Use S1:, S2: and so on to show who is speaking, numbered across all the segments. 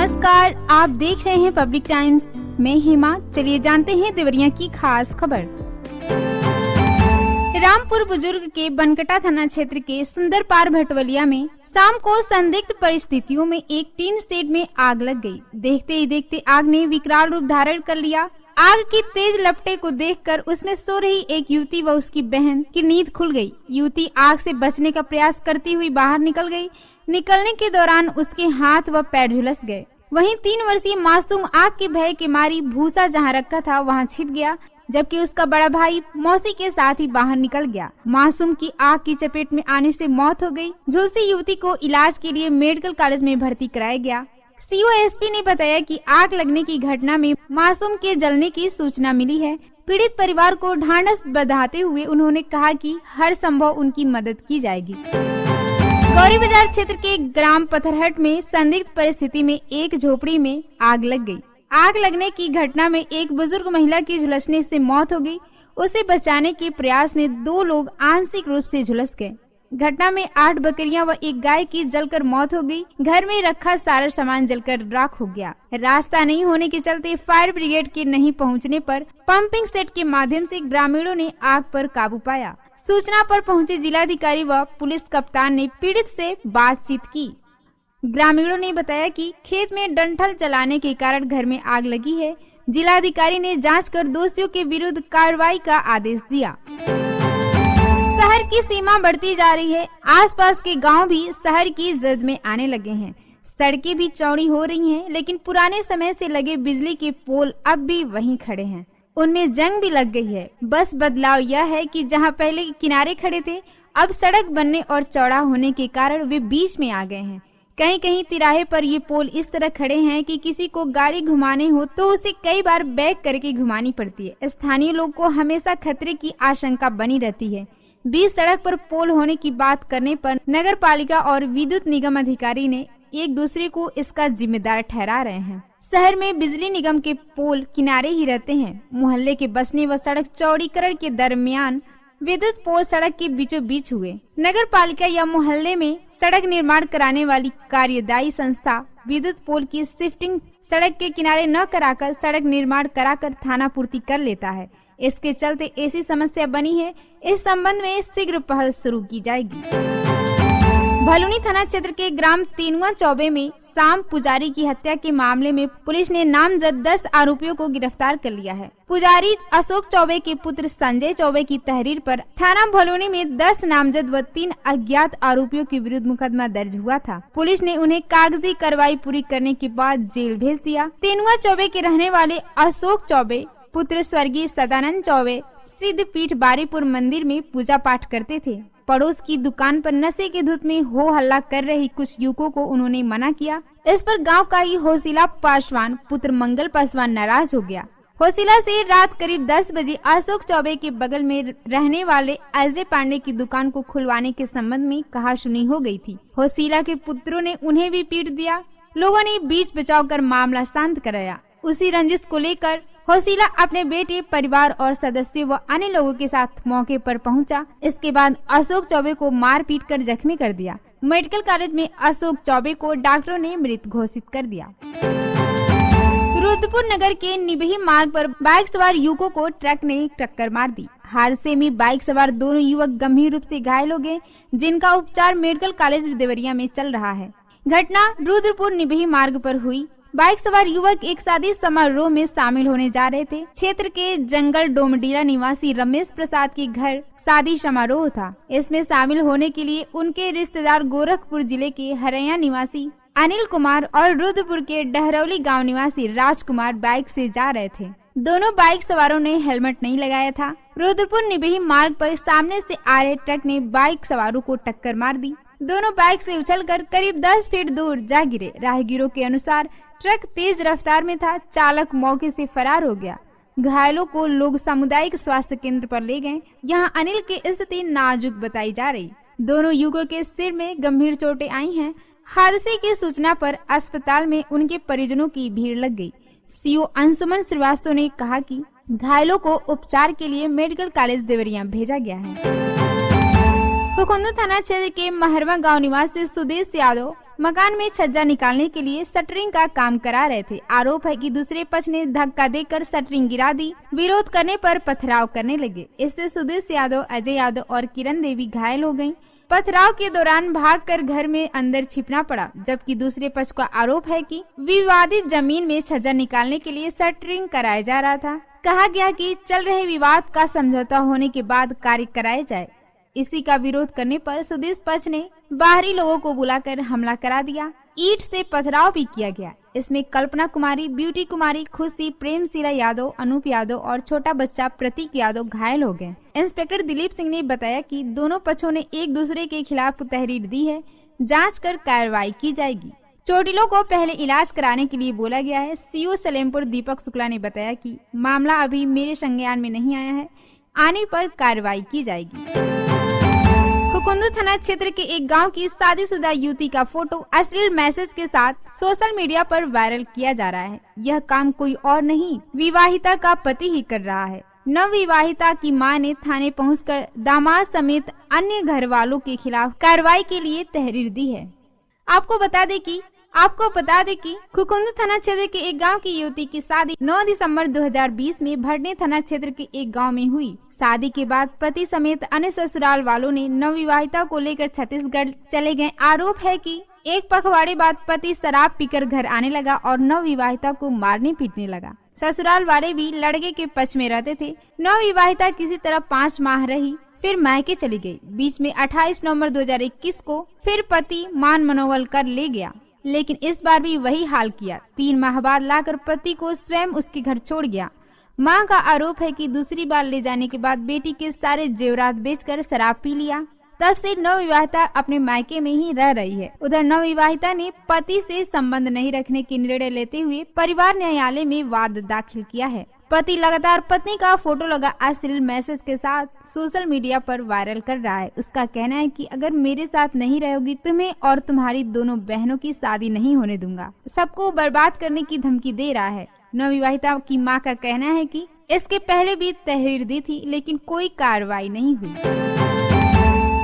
S1: नमस्कार, आप देख रहे हैं पब्लिक टाइम्स में हिमा। चलिए जानते हैं देवरिया की खास खबर। रामपुर बुजुर्ग के बनकटा थाना क्षेत्र के सुंदरपार भटवलिया में शाम को संदिग्ध परिस्थितियों में एक टीन शेड में आग लग गई। देखते ही देखते आग ने विकराल रूप धारण कर लिया। आग की तेज लपटे को देखकर उसमें सो रही एक युवती व उसकी बहन की नींद खुल गई। युवती आग से बचने का प्रयास करती हुई बाहर निकल गई। निकलने के दौरान उसके हाथ व पैर झुलस गए। वहीं 3 वर्षीय मासूम आग के भय के मारी भूसा जहां रखा था वहां छिप गया, जबकि उसका बड़ा भाई मौसी के साथ ही बाहर निकल गया। मासूम की आग की चपेट में आने से मौत हो गई। झुलसी युवती को इलाज के लिए मेडिकल कॉलेज में भर्ती कराया गया। सीओएसपी ने बताया कि आग लगने की घटना में मासूम के जलने की सूचना मिली है। पीड़ित परिवार को ढांढस बंधाते हुए उन्होंने कहा कि हर संभव उनकी मदद की जाएगी। गौरी बाजार क्षेत्र के ग्राम पत्थरहट में संदिग्ध परिस्थिति में एक झोपड़ी में आग लग गई। आग लगने की घटना में एक बुजुर्ग महिला की झुलसने से मौत हो गई। उसे बचाने के प्रयास में 2 लोग आंशिक रूप से झुलस गए। घटना में 8 बकरियां व एक गाय की जलकर मौत हो गई। घर में रखा सारा सामान जलकर राख हो गया। रास्ता नहीं होने के चलते फायर ब्रिगेड के नहीं पहुंचने पर पंपिंग सेट के माध्यम से ग्रामीणों ने आग पर काबू पाया। सूचना पर पहुंचे जिलाधिकारी व पुलिस कप्तान ने पीड़ित से बातचीत की। ग्रामीणों ने बताया कि खेत में डंठल चलाने के कारण घर में आग लगी है। जिलाधिकारी ने जांच कर दोषियों के विरुद्ध कार्रवाई का आदेश दिया। शहर की सीमा बढ़ती जा रही है। आसपास के गांव भी शहर की जद में आने लगे हैं। सड़कें भी चौड़ी हो रही हैं, लेकिन पुराने समय से लगे बिजली के पोल अब भी वहीं खड़े हैं। उनमें जंग भी लग गई है। बस बदलाव यह है कि जहां पहले किनारे खड़े थे, अब सड़क बनने और चौड़ा होने के कारण वे बीच में आ गए हैं। कहीं कहीं तिराहे पर ये पोल इस तरह खड़े हैं कि किसी को गाड़ी घुमाने हो तो उसे कई बार बैक करके घुमानी पड़ती है। स्थानीय लोग को हमेशा खतरे की आशंका बनी रहती है। बीच सड़क पर पोल होने की बात करने पर नगर पालिका और विद्युत निगम अधिकारी ने एक दूसरे को इसका जिम्मेदार ठहरा रहे हैं। शहर में बिजली निगम के पोल किनारे ही रहते हैं। मोहल्ले के बसने व सड़क चौड़ीकरण के दरमियान विद्युत पोल सड़क के बीचों बीच हुए। नगर पालिका या मोहल्ले में सड़क निर्माण कराने वाली कार्यदायी संस्था विद्युत पोल की शिफ्टिंग सड़क के किनारे न कराकर सड़क निर्माण कराकर थाना पूर्ति कर लेता है। इसके चलते ऐसी समस्या बनी है। इस संबंध में शीघ्र पहल शुरू की जाएगी। भलुनी थाना क्षेत्र के ग्राम तेनुआ चौबे में शाम पुजारी की हत्या के मामले में पुलिस ने नामजद 10 आरोपियों को गिरफ्तार कर लिया है। पुजारी अशोक चौबे के पुत्र संजय चौबे की तहरीर पर थाना भलुनी में 10 नामजद व 3 अज्ञात आरोपियों के विरुद्ध मुकदमा दर्ज हुआ था। पुलिस ने उन्हें कागजी कार्रवाई पूरी करने के बाद जेल भेज दिया। तेनुआ चौबे के रहने वाले अशोक चौबे पुत्र स्वर्गीय सदानंद चौबे सिद्ध पीठ बारीपुर मंदिर में पूजा पाठ करते थे। पड़ोस की दुकान पर नशे के धुत में हो हल्ला कर रही कुछ युवकों को उन्होंने मना किया। इस पर गांव का ही होसिला पासवान पुत्र मंगल पासवान नाराज हो गया। होसिला से रात करीब 10 बजे अशोक चौबे के बगल में रहने वाले अजय पांडे की दुकान को खुलवाने के संबंध में कहासुनी हो गई थी। होसिला के पुत्रों ने उन्हें भी पीट दिया। लोगों ने बीच बचाव कर मामला शांत कराया। उसी रंजिश को लेकर होसिला अपने बेटे, परिवार और सदस्यों व अन्य लोगों के साथ मौके पर पहुंचा। इसके बाद अशोक चौबे को मार पीट कर जख्मी कर दिया। मेडिकल कॉलेज में अशोक चौबे को डॉक्टरों ने मृत घोषित कर दिया। रुद्रपुर नगर के निबही मार्ग पर बाइक सवार युवकों को ट्रक ने टक्कर मार दी। हादसे में बाइक सवार दोनों युवक गंभीर रूप से घायल हो गए, जिनका उपचार मेडिकल कॉलेज देवरिया में चल रहा है। घटना रुद्रपुर निबही मार्ग पर हुई। बाइक सवार युवक एक शादी समारोह में शामिल होने जा रहे थे। क्षेत्र के जंगल डोमडीला निवासी रमेश प्रसाद के घर शादी समारोह था। इसमें शामिल होने के लिए उनके रिश्तेदार गोरखपुर जिले के हरैया निवासी अनिल कुमार और रुद्रपुर के डहरौली गांव निवासी राजकुमार बाइक से जा रहे थे। दोनों बाइक सवारों ने हेलमेट नहीं लगाया था। रुद्रपुर निबही मार्ग पर सामने से आ रहे ट्रक ने बाइक सवारों को टक्कर मार दी। दोनों बाइक से उछलकर करीब 10 फीट दूर जा गिरे। राहगीरों के अनुसार ट्रक तेज रफ्तार में था। चालक मौके से फरार हो गया। घायलों को लोग सामुदायिक स्वास्थ्य केंद्र पर ले गए। यहां अनिल की स्थिति नाजुक बताई जा रही। दोनों युवकों के सिर में गंभीर चोटें आई हैं। हादसे की सूचना पर अस्पताल में उनके परिजनों की भीड़ लग गई। सीओ अंशुमन श्रीवास्तव ने कहा कि घायलों को उपचार के लिए मेडिकल कॉलेज देवरिया भेजा गया है। खुखुंदू थाना क्षेत्र के महरवा गांव निवासी सुदेश यादव मकान में छज्जा निकालने के लिए शटरिंग का काम करा रहे थे। आरोप है कि दूसरे पक्ष ने धक्का देकर शटरिंग गिरा दी। विरोध करने पर पथराव करने लगे। इससे सुदेश यादव, अजय यादव और किरण देवी घायल हो गयी। पथराव के दौरान भागकर घर में अंदर छिपना पड़ा, जबकि दूसरे पक्ष का आरोप है कि विवादित जमीन में छज्जा निकालने के लिए शटरिंग कराया जा रहा था। कहा गया कि चल रहे विवाद का समझौता होने के बाद कार्य कराया जाए। इसी का विरोध करने पर सुदेश पक्ष ने बाहरी लोगों को बुलाकर हमला करा दिया। ईंट से पथराव भी किया गया। इसमें कल्पना कुमारी, ब्यूटी कुमारी, खुशी, प्रेमशिला यादव, अनूप यादव और छोटा बच्चा प्रतीक यादव घायल हो गए। इंस्पेक्टर दिलीप सिंह ने बताया कि दोनों पक्षों ने एक दूसरे के खिलाफ तहरीर दी है। जांच कर कार्रवाई की जाएगी। चोटिलों को पहले इलाज कराने के लिए बोला गया है। सीओ सलेमपुर दीपक शुक्ला ने बताया कि मामला अभी मेरे संज्ञान में नहीं आया है, आने पर कार्रवाई की जाएगी। हुकुंदू थाना क्षेत्र के एक गांव की शादीशुदा युवती का फोटो अश्लील मैसेज के साथ सोशल मीडिया पर वायरल किया जा रहा है। यह काम कोई और नहीं, विवाहिता का पति ही कर रहा है। नवविवाहिता की मां ने थाने पहुंचकर दामाद समेत अन्य घर वालों के खिलाफ कार्रवाई के लिए तहरीर दी है। आपको बता दें कि खुकुंदू थाना क्षेत्र के एक गांव की युवती की शादी 9 दिसंबर 2020 में भटनी थाना क्षेत्र के एक गांव में हुई। शादी के बाद पति समेत अन्य ससुराल वालों ने नवविवाहिता को लेकर छत्तीसगढ़ चले गए। आरोप है कि एक पखवाड़े बाद पति शराब पीकर घर आने लगा और नवविवाहिता को मारने पीटने लगा। ससुराल वाले भी लड़के के पक्ष में रहते थे। नवविवाहिता किसी तरह 5 माह रही, फिर मायके चली गई। बीच में 28 नवंबर 2021 को फिर पति मान मनोबल कर ले गया, लेकिन इस बार भी वही हाल किया। 3 माह बाद लाकर पति को स्वयं उसके घर छोड़ गया। मां का आरोप है कि दूसरी बार ले जाने के बाद बेटी के सारे जेवरात बेचकर शराब पी लिया। तब से नवविवाहिता अपने मायके में ही रह रही है। उधर नवविवाहिता ने पति से संबंध नहीं रखने की निर्णय लेते हुए परिवार न्यायालय में वाद दाखिल किया है। पति लगातार पत्नी का फोटो लगा अश्लील मैसेज के साथ सोशल मीडिया पर वायरल कर रहा है। उसका कहना है कि अगर मेरे साथ नहीं रहोगी, तुम्हें और तुम्हारी दोनों बहनों की शादी नहीं होने दूंगा। सबको बर्बाद करने की धमकी दे रहा है। नवविवाहिता की मां का कहना है कि इसके पहले भी तहरीर दी थी, लेकिन कोई कार्रवाई नहीं हुई।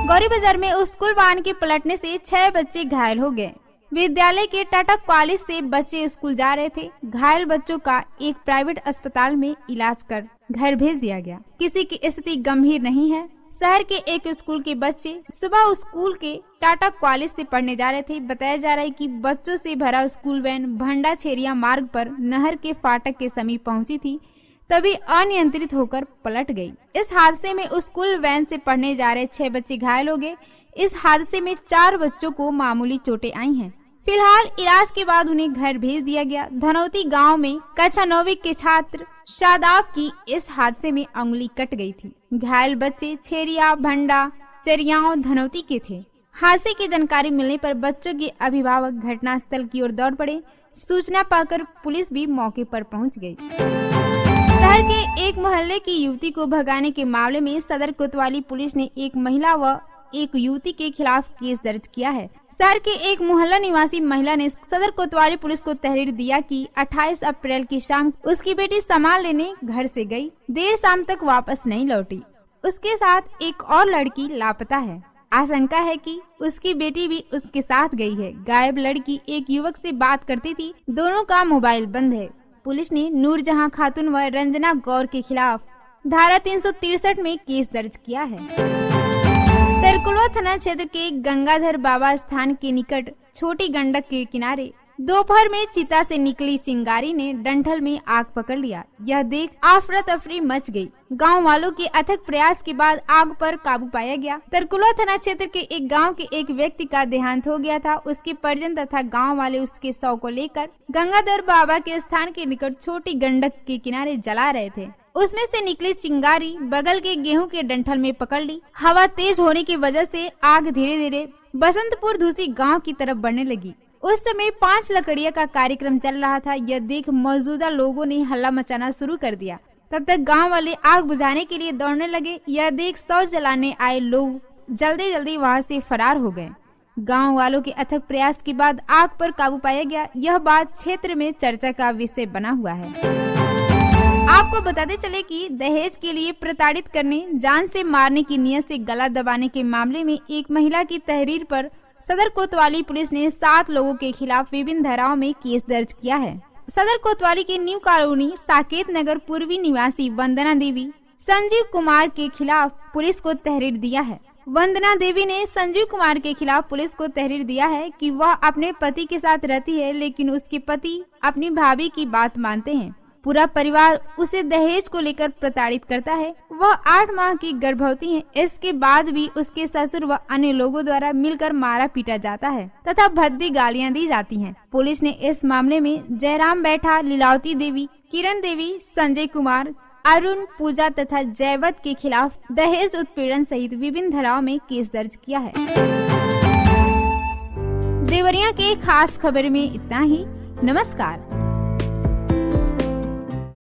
S1: गौरी बाजार में स्कूल वाहन के पलटने से 6 बच्चे घायल हो गए। विद्यालय के टाटक कॉलेज से बच्चे स्कूल जा रहे थे। घायल बच्चों का एक प्राइवेट अस्पताल में इलाज कर घर भेज दिया गया। किसी की स्थिति गंभीर नहीं है। शहर के एक स्कूल के बच्चे सुबह स्कूल के टाटक कॉलेज से पढ़ने जा रहे थे। बताया जा रहा है कि बच्चों से भरा स्कूल वैन भंडा छेरिया मार्ग पर नहर के फाटक के समीप पहुंची थी, तभी अनियंत्रित होकर पलट गई। इस हादसे में स्कूल वैन से पढ़ने जा रहे 6 बच्चे घायल हो गए। इस हादसे में 4 बच्चों को मामूली चोटें आई हैं। फिलहाल इलाज के बाद उन्हें घर भेज दिया गया। धनौती गांव में कक्षा 9वीं के छात्र शादाब की इस हादसे में अंगुली कट गई थी। घायल बच्चे छेरिया, भंडा, चरियाओं, धनौती के थे। हादसे की जानकारी मिलने पर बच्चों के अभिभावक घटनास्थल की ओर दौड़ पड़े। सूचना पाकर पुलिस भी मौके पर पहुंच गई। शहर के एक मोहल्ले की युवती को भगाने के मामले में सदर कोतवाली पुलिस ने एक महिला व एक युवती के खिलाफ केस दर्ज किया है। शहर के एक मोहल्ला निवासी महिला ने सदर कोतवाली पुलिस को तहरीर दिया कि 28 अप्रैल की शाम उसकी बेटी सामान लेने घर से गई, देर शाम तक वापस नहीं लौटी। उसके साथ एक और लड़की लापता है। आशंका है कि उसकी बेटी भी उसके साथ गई है। गायब लड़की एक युवक से बात करती थी। दोनों का मोबाइल बंद है। पुलिस ने नूरजहां खातून व रंजना गौर के खिलाफ धारा 363 में केस दर्ज किया है। तरकुलवा थाना क्षेत्र के गंगाधर बाबा स्थान के निकट छोटी गंडक के किनारे दोपहर में चिता से निकली चिंगारी ने डंठल में आग पकड़ लिया। यह देख अफरा तफरी मच गई। गांव वालों के अथक प्रयास के बाद आग पर काबू पाया गया। तरकुलवा थाना क्षेत्र के एक गांव के एक व्यक्ति का देहांत हो गया था। उसके परिजन तथा गांव वाले उसके शव को लेकर गंगाधर बाबा के स्थान के निकट छोटी गंडक के किनारे जला रहे थे। उसमें से निकली चिंगारी बगल के गेहूं के डंठल में पकड़ ली। हवा तेज होने की वजह से आग धीरे धीरे बसंतपुर धूसी गांव की तरफ बढ़ने लगी। उस समय 5 लकड़ियां का कार्यक्रम चल रहा था। यह देख मौजूदा लोगों ने हल्ला मचाना शुरू कर दिया। तब तक गांव वाले आग बुझाने के लिए दौड़ने लगे। यह देख शव जलाने आए लोग जल्दी जल्दी वहां से फरार हो गए। गांव वालों के अथक प्रयास के बाद आग पर काबू पाया गया। यह बात क्षेत्र में चर्चा का विषय बना हुआ है। आपको बताते चले कि दहेज के लिए प्रताड़ित करने, जान से मारने की नियत से गला दबाने के मामले में एक महिला की तहरीर पर सदर कोतवाली पुलिस ने 7 लोगों के खिलाफ विभिन्न धाराओं में केस दर्ज किया है। सदर कोतवाली के न्यू कॉलोनी साकेत नगर पूर्वी निवासी वंदना देवी संजीव कुमार के खिलाफ पुलिस को तहरीर दिया है। वंदना देवी ने संजीव कुमार के खिलाफ पुलिस को तहरीर दिया है कि वह अपने पति के साथ रहती है, लेकिन उसके पति अपनी भाभी की बात मानते हैं। पूरा परिवार उसे दहेज को लेकर प्रताड़ित करता है। वह 8 माह की गर्भवती है। इसके बाद भी उसके ससुर व अन्य लोगों द्वारा मिलकर मारा पीटा जाता है तथा भद्दी गालियां दी जाती हैं। पुलिस ने इस मामले में जयराम बैठा, लीलावती देवी, किरण देवी, संजय कुमार, अरुण, पूजा तथा जयवत के खिलाफ दहेज उत्पीड़न सहित विभिन्न धाराओं में केस दर्ज किया है। देवरिया के खास खबर में इतना ही। नमस्कार।